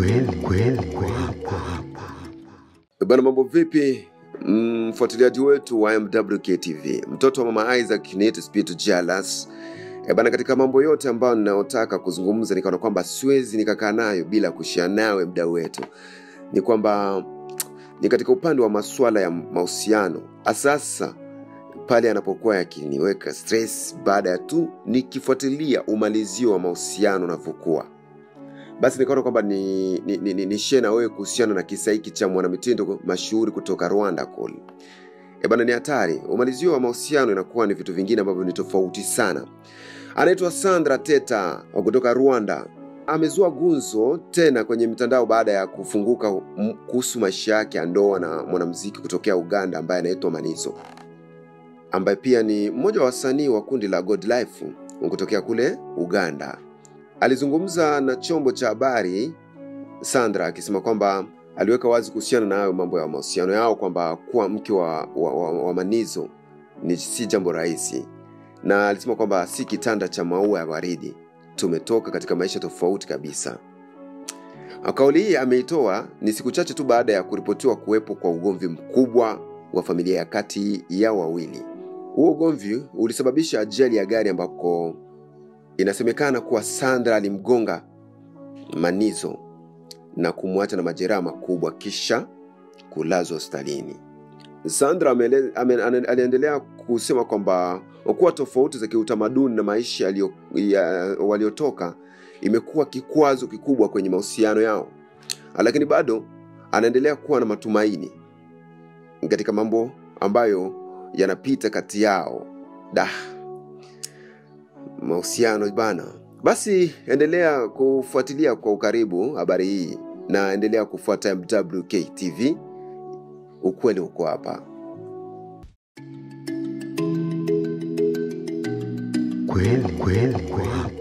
kweli hapa. Bana, mambo vipi? Mfuatiliaji wetu wa MWK TV, mtoto wa mama Isaac Nate Spirit Jealous. Bana, katika mambo yote ambayo ninayotaka kuzungumza, nikaona kwamba siwezi nikakaa nayo bila kushare nawe mdau wetu. Ni kwamba ni katika upande wa masuala ya mahusiano, asasa pale anapokuwa yakiniweka stress baada ya tu nikifuatilia umalizio wa mahusiano unavyokuwa. Basi nikaona kwamba ni share na wewe kuhusiana na kisa hiki cha mwanamitindo mashuhuri kutoka Rwanda kule. Bana, ni hatari. Umalizio wa mahusiano inakuwa ni vitu vingine ambavyo ni tofauti sana. Anaitwa Sandra Teta kutoka Rwanda. Amezua gunzo tena kwenye mitandao baada ya kufunguka kuhusu maisha yake ya ndoa na mwanamuziki kutokea Uganda ambaye anaitwa Manizo, ambaye pia ni mmoja wa wasanii wa kundi la God Life kutokea kule Uganda. Alizungumza na chombo cha habari Sandra akisema kwamba aliweka wazi kuhusiana na hayo mambo ya mahusiano yao, kwamba kuwa mke wa Manizo ni si jambo rahisi, na alisema kwamba si kitanda cha maua ya waridi, tumetoka katika maisha tofauti kabisa. Kauli hii ameitoa ni siku chache tu baada ya kuripotiwa kuwepo kwa ugomvi mkubwa wa familia ya kati ya wawili. Huo ugomvi ulisababisha ajali ya gari ambako inasemekana kuwa Sandra alimgonga Manizo na kumwacha na majeraha makubwa kisha kulazwa hospitalini. Sandra aliendelea kusema kwamba kuwa tofauti za kiutamaduni na maisha waliotoka imekuwa kikwazo kikubwa kwenye mahusiano yao, lakini bado anaendelea kuwa na matumaini katika mambo ambayo yanapita kati yao. Mahusiano bana. Basi endelea kufuatilia kwa ukaribu habari hii na endelea kufuata MWK TV. Ukweli uko hapa. Kweli hapa.